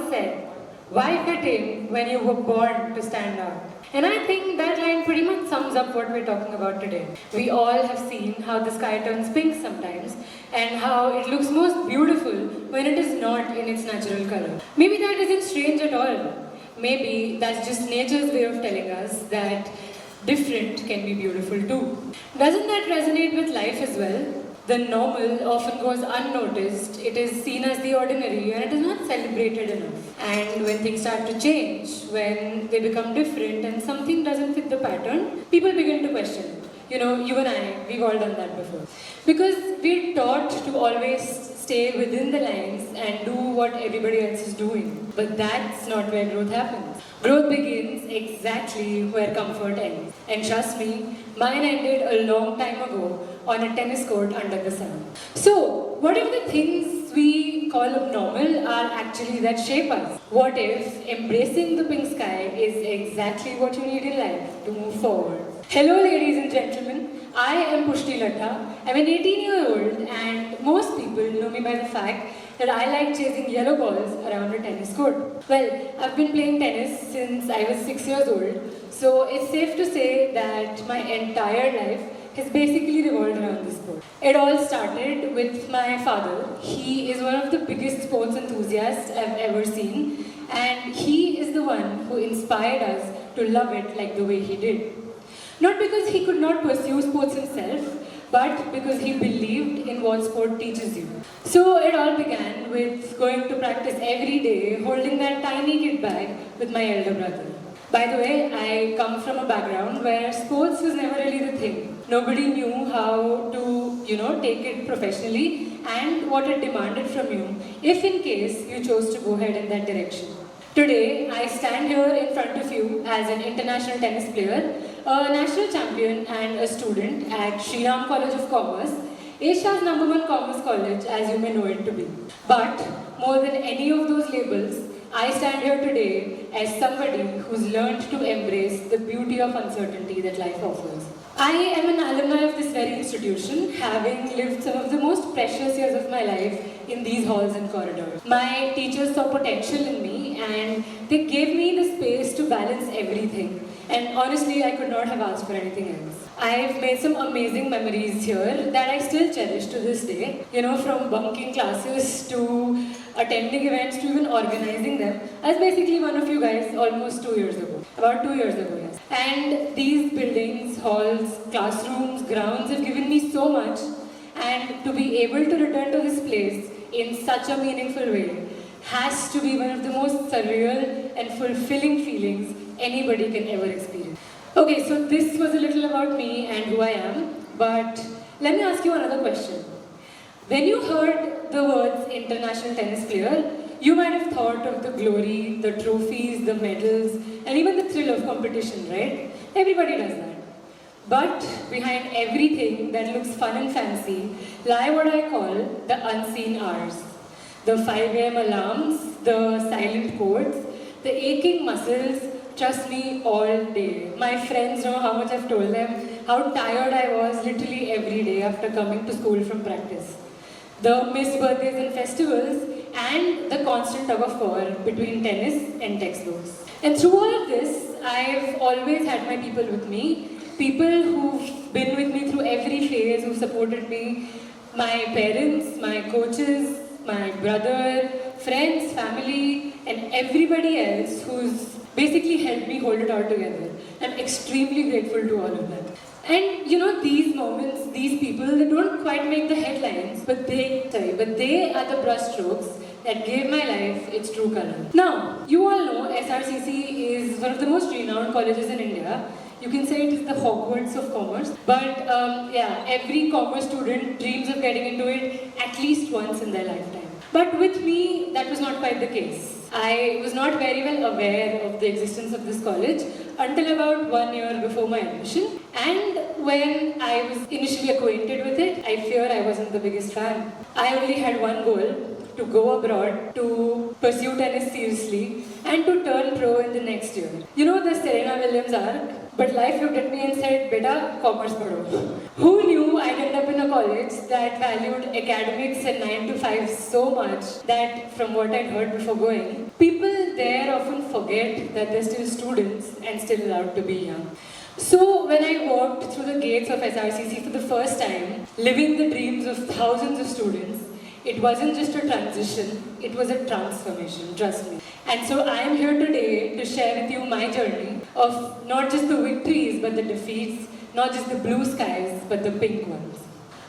once said, "Why fit in when you were born to stand out?" And I think that line pretty much sums up what we're talking about today. We all have seen how the sky turns pink sometimes and how it looks most beautiful when it is not in its natural color. Maybe that isn't strange at all. Maybe that's just nature's way of telling us that different can be beautiful too. Doesn't that resonate with life as well? The normal often goes unnoticed, it is seen as the ordinary, and it is not celebrated enough. And when things start to change, when they become different and something doesn't fit the pattern, people begin to question it. You know, you and I, we've all done that before. Because we're taught to always stay within the lines and do what everybody else is doing. But that's not where growth happens. Growth begins exactly where comfort ends. And trust me, mine ended a long time ago on a tennis court under the sun. So, what if the things we call abnormal are actually that shape us? What if embracing the pink sky is exactly what you need in life to move forward? Hello ladies and gentlemen, I am Pushti Latha. I'm an 18-year-old and most people know me by the fact that I like chasing yellow balls around a tennis court. Well, I've been playing tennis since I was 6 years old, so it's safe to say that my entire life has basically revolved around this sport. It all started with my father. He is one of the biggest sports enthusiasts I've ever seen, and he is the one who inspired us to love it like the way he did. Not because he could not pursue sports himself, but because he believed in what sport teaches you. So it all began with going to practice every day, holding that tiny kit bag with my elder brother. By the way, I come from a background where sports was never really the thing. Nobody knew how to, take it professionally and what it demanded from you, if in case you chose to go ahead in that direction. Today, I stand here in front of you as an international tennis player, a national champion and a student at Sri Ram College of Commerce, Asia's #1 commerce college as you may know it to be. But more than any of those labels, I stand here today as somebody who's learned to embrace the beauty of uncertainty that life offers. I am an alumni of this very institution, having lived some of the most precious years of my life in these halls and corridors. My teachers saw potential in me and they gave me the space to balance everything. And honestly, I could not have asked for anything else. I've made some amazing memories here that I still cherish to this day. From bunking classes to attending events to even organizing them. I was basically one of you guys almost 2 years ago. About 2 years ago, yes. And these buildings, halls, classrooms, grounds have given me so much. And to be able to return to this place in such a meaningful way has to be one of the most surreal and fulfilling feelings anybody can ever experience. Okay, so this was a little about me and who I am, but let me ask you another question. When you heard the words international tennis player, you might have thought of the glory, the trophies, the medals, and even the thrill of competition, right? Everybody does that. But behind everything that looks fun and fancy lie what I call the unseen hours. The 5 a.m. alarms, the silent courts, the aching muscles, trust me, all day. My friends know how much I've told them how tired I was literally every day after coming to school from practice. The missed birthdays and festivals, and the constant tug of war between tennis and textbooks. And through all of this, I've always had my people with me. People who've been with me through every phase, who've supported me. My parents, my coaches, my brother, friends, family, and everybody else who's basically helped me hold it all together. I'm extremely grateful to all of them. And these moments, these people, they don't quite make the headlines, but they are the brushstrokes that gave my life its true color. Now, you all know SRCC is one of the most renowned colleges in India. You can say it is the Hogwarts of commerce. But every commerce student dreams of getting into it at least once in their lifetime. But with me, that was not quite the case. I was not very well aware of the existence of this college until about 1 year before my admission. And when I was initially acquainted with it, I fear I wasn't the biggest fan. I only had one goal, to go abroad, to pursue tennis seriously, and to turn pro in the next year. You know the Serena Williams arc? But life looked at me and said, "Beta, commerce padho." Who knew I'd end up in a college that valued academics and 9 to 5 so much that, from what I'd heard before going, People there often forget that they're still students and still allowed to be young. So when I walked through the gates of SRCC for the first time, living the dreams of thousands of students, it wasn't just a transition, it was a transformation, trust me. And so I am here today to share with you my journey of not just the victories but the defeats, not just the blue skies but the pink ones.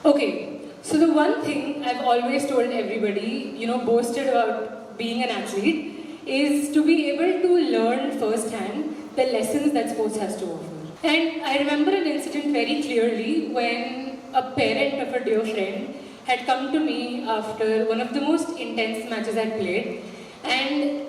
Okay, so the one thing I've always told everybody, boasted about being an athlete, is to be able to learn firsthand the lessons that sports has to offer. And I remember an incident very clearly when a parent of a dear friend had come to me after one of the most intense matches I'd played. And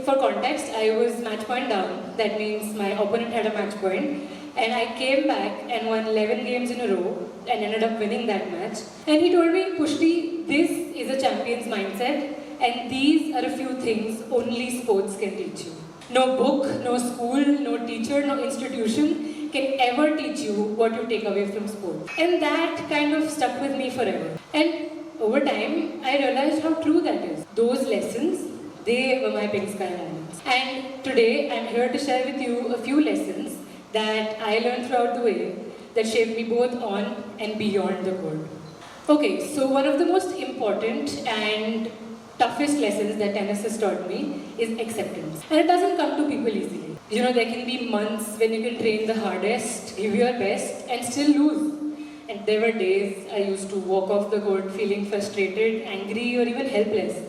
for context, I was match point down. That means my opponent had a match point. And I came back and won 11 games in a row and ended up winning that match. And he told me, Pushti, this is a champion's mindset and these are a few things only sports can teach you. No book, no school, no teacher, no institution can ever teach you what you take away from sports. And that kind of stuck with me forever. And over time, I realized how true that is. Those lessons, they were my pink sky moments. And today, I'm here to share with you a few lessons that I learned throughout the way that shaped me both on and beyond the court. Okay, so one of the most important and toughest lessons that tennis has taught me is acceptance. And it doesn't come to people easily. There can be months when you can train the hardest, give your best, and still lose. And there were days I used to walk off the court feeling frustrated, angry, or even helpless.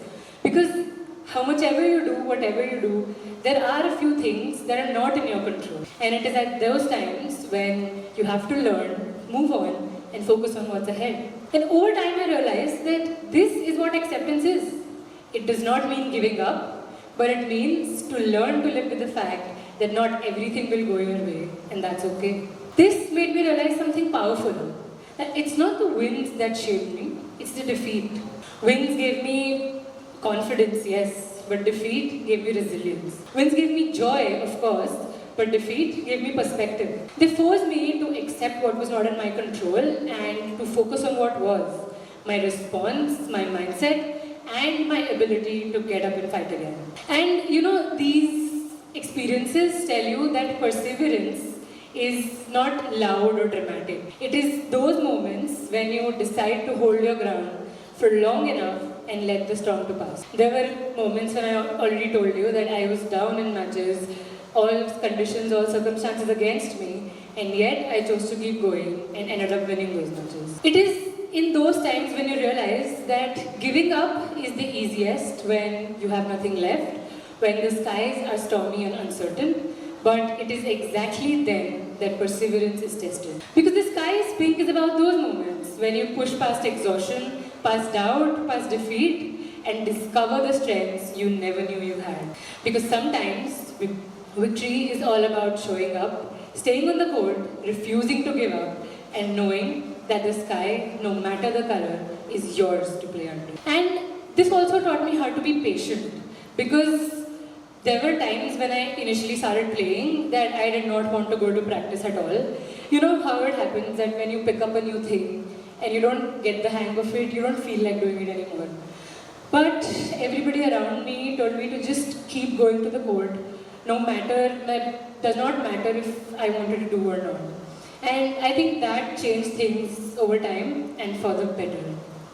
Because how much ever you do, whatever you do, there are a few things that are not in your control. And it is at those times when you have to learn, move on, and focus on what's ahead. And over time I realized that this is what acceptance is. It does not mean giving up, but it means to learn to live with the fact that not everything will go your way, and that's okay. This made me realize something powerful. That it's not the wins that shaped me, it's the defeat. Wins gave me confidence, yes, but defeat gave me resilience. Wins gave me joy, of course, but defeat gave me perspective. They forced me to accept what was not in my control and to focus on what was. My response, my mindset, and my ability to get up and fight again. And these experiences tell you that perseverance is not loud or dramatic. It is those moments when you decide to hold your ground for long enough and let the storm to pass. There were moments when I already told you that I was down in matches, all conditions, all circumstances against me, and yet I chose to keep going and ended up winning those matches. It is in those times when you realize that giving up is the easiest when you have nothing left, when the skies are stormy and uncertain, but it is exactly then that perseverance is tested. Because the sky is pink is about those moments when you push past exhaustion, past doubt, past defeat, and discover the strengths you never knew you had. Because sometimes victory is all about showing up, staying on the court, refusing to give up, and knowing that the sky, no matter the color, is yours to play under. And this also taught me how to be patient, because there were times when I initially started playing that I did not want to go to practice at all. You know how it happens that when you pick up a new thing and you don't get the hang of it, you don't feel like doing it anymore. But everybody around me told me to just keep going to the court, no matter, that does not matter if I wanted to do or not. And I think that changed things over time and for the better.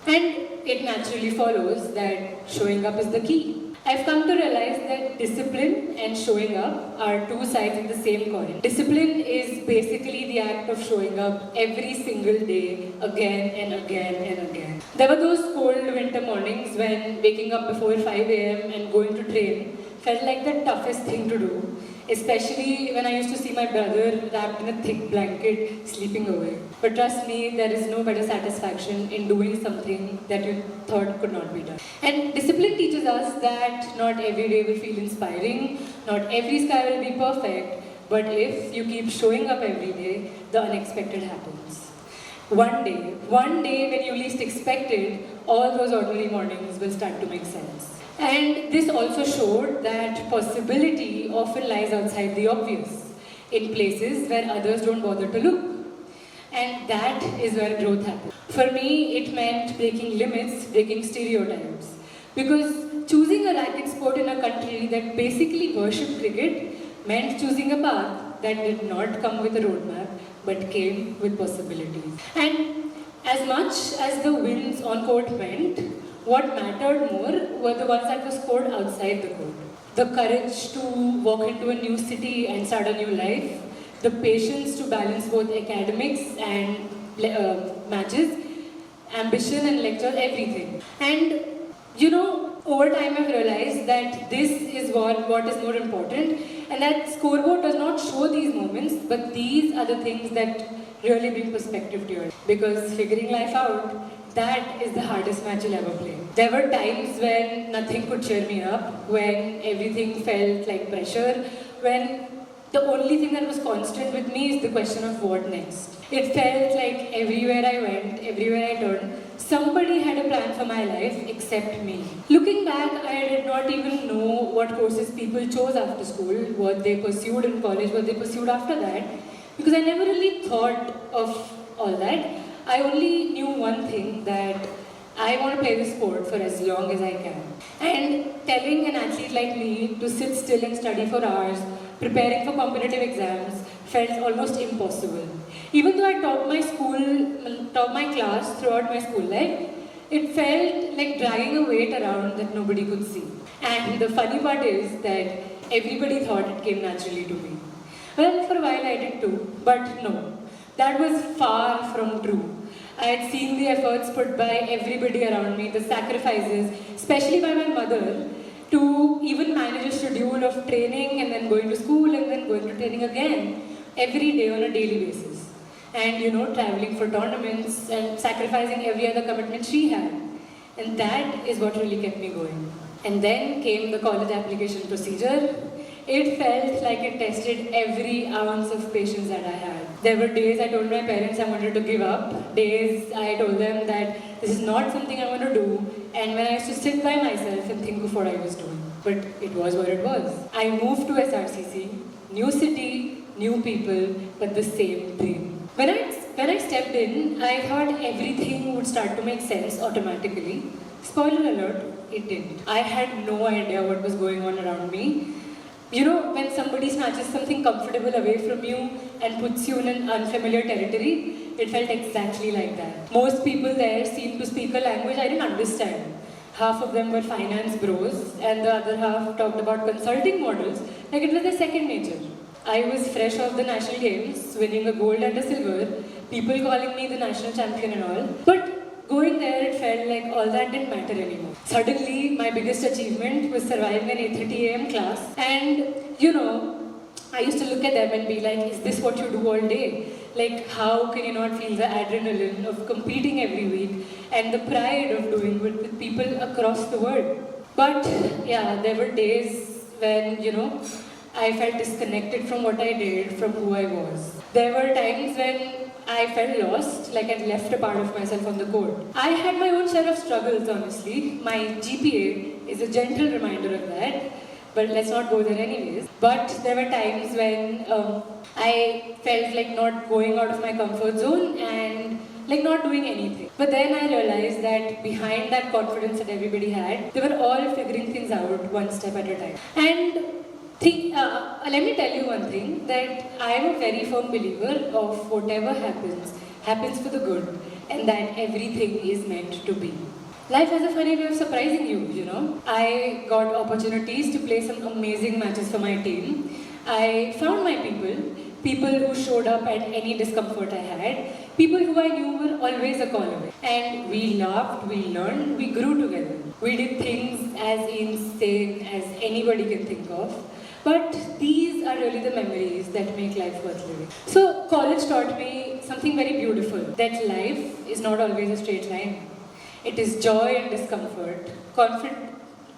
And it naturally follows that showing up is the key. I've come to realize that discipline and showing up are two sides of the same coin. Discipline is basically the act of showing up every single day, again and again and again. There were those cold winter mornings when waking up before 5 a.m. and going to train felt like the toughest thing to do. Especially when I used to see my brother wrapped in a thick blanket, sleeping away. But trust me, there is no better satisfaction in doing something that you thought could not be done. And discipline teaches us that not every day will feel inspiring, not every sky will be perfect, but if you keep showing up every day, the unexpected happens. One day when you least expect it, all those ordinary mornings will start to make sense. And this also showed that possibility often lies outside the obvious, in places where others don't bother to look. And that is where growth happens. For me, it meant breaking limits, breaking stereotypes. Because choosing a racket sport in a country that basically worshipped cricket meant choosing a path that did not come with a roadmap but came with possibilities. And as much as the wins on court meant, what mattered more were the ones that were scored outside the court. The courage to walk into a new city and start a new life, the patience to balance both academics and matches, ambition and lecture, everything. And you know, over time I've realized that this is what is more important, and that scoreboard does not show these moments, but these are the things that really bring perspective to it. Because figuring life out, that is the hardest match you'll ever play. There were times when nothing could cheer me up, when everything felt like pressure, when the only thing that was constant with me is the question of what next. It felt like everywhere I went, everywhere I turned, somebody had a plan for my life except me. Looking back, I did not even know what courses people chose after school, what they pursued in college, what they pursued after that, because I never really thought of all that. I only knew one thing, that I want to play this sport for as long as I can. And telling an athlete like me to sit still and study for hours, preparing for competitive exams, felt almost impossible. Even though I topped my class throughout my school life, it felt like dragging a weight around that nobody could see. And the funny part is that everybody thought it came naturally to me. Well, for a while I did too, but no, that was far from true. I had seen the efforts put by everybody around me, the sacrifices, especially by my mother, to even manage a schedule of training and then going to school and then going to training again, every day on a daily basis. And you know, traveling for tournaments and sacrificing every other commitment she had. And that is what really kept me going. And then came the college application procedure. It felt like it tested every ounce of patience that I had. There were days I told my parents I wanted to give up, days I told them that this is not something I want to do, and when I used to sit by myself and think of what I was doing. But it was what it was. I moved to SRCC, new city, new people, but the same dream. When I stepped in, I thought everything would start to make sense automatically. Spoiler alert, it didn't. I had no idea what was going on around me. You know, when somebody snatches something comfortable away from you and puts you in an unfamiliar territory, it felt exactly like that. Most people there seemed to speak a language I didn't understand. Half of them were finance bros, and the other half talked about consulting models like it was their second nature. I was fresh off the national games, winning a gold and a silver, people calling me the national champion and all. But going there, it felt like all that didn't matter anymore. Suddenly, my biggest achievement was surviving an 8:30 a.m. class. And, you know, I used to look at them and be like, is this what you do all day? Like, how can you not feel the adrenaline of competing every week and the pride of doing it with people across the world? But, yeah, there were days when, you know, I felt disconnected from what I did, from who I was. There were times when I felt lost, like I'd left a part of myself on the court. I had my own share of struggles, honestly. My GPA is a gentle reminder of that, but let's not go there anyways. But there were times when I felt like not going out of my comfort zone and like not doing anything. But then I realized that behind that confidence that everybody had, they were all figuring things out one step at a time. And let me tell you one thing, that I am a very firm believer of whatever happens for the good, and that everything is meant to be. Life has a funny way of surprising you, you know. I got opportunities to play some amazing matches for my team. I found my people who showed up at any discomfort I had, people who I knew were always a call away. And we laughed, we learned, we grew together. We did things as insane as anybody can think of. But these are really the memories that make life worth living. So college taught me something very beautiful, that life is not always a straight line. It is joy and discomfort,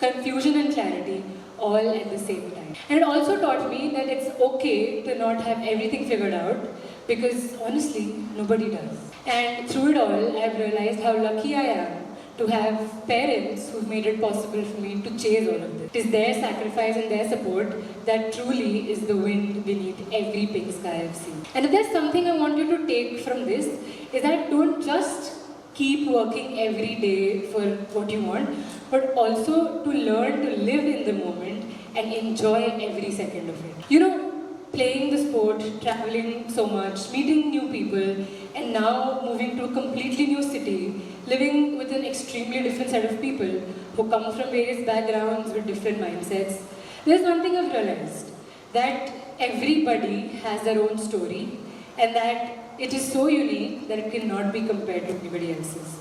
confusion and clarity, all at the same time. And it also taught me that it's okay to not have everything figured out, because honestly, nobody does. And through it all, I've realized how lucky I am to have parents who've made it possible for me to chase all of this. It is their sacrifice and their support that truly is the wind beneath every pink sky I've seen. And if there's something I want you to take from this, is that don't just keep working every day for what you want, but also to learn to live in the moment and enjoy every second of it. You know, playing the sport, traveling so much, meeting new people, and now moving to a completely new city, living with an extremely different set of people who come from various backgrounds with different mindsets. There's one thing I've realized, that everybody has their own story and that it is so unique that it cannot be compared to anybody else's.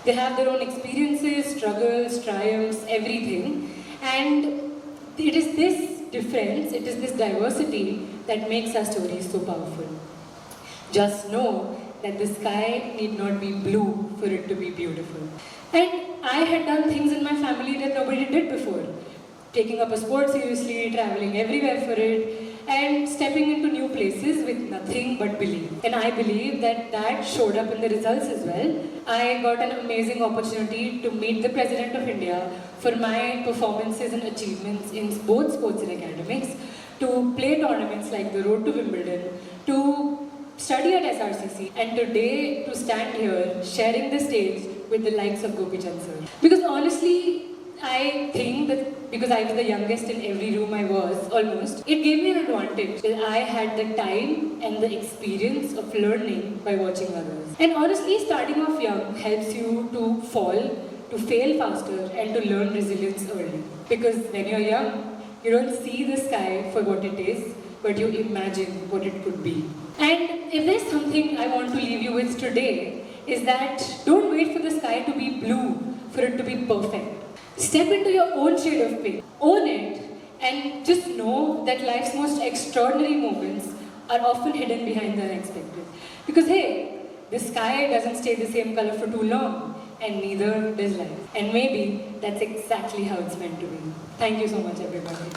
They have their own experiences, struggles, triumphs, everything, and it is this difference, it is this diversity that makes our stories so powerful. Just know that the sky need not be blue for it to be beautiful. And I had done things in my family that nobody did before. Taking up a sport seriously, traveling everywhere for it, and stepping into new places with nothing but belief. And I believe that that showed up in the results as well. I got an amazing opportunity to meet the President of India for my performances and achievements in both sports and academics, to play tournaments like the Road to Wimbledon, to study at SRCC, and today to stand here sharing the stage with the likes of Gopi Chand sir. Because honestly, I think that because I was the youngest in every room I was, almost, it gave me an advantage that I had the time and the experience of learning by watching others. And honestly, starting off young helps you to fall, to fail faster, and to learn resilience early. Because when you're young, you don't see the sky for what it is, but you imagine what it could be. And if there's something I want to leave you with today, is that don't wait for the sky to be blue for it to be perfect. Step into your own shade of pink, own it, and just know that life's most extraordinary moments are often hidden behind the unexpected. Because hey, the sky doesn't stay the same color for too long, and neither does life. And maybe that's exactly how it's meant to be. Thank you so much, everybody.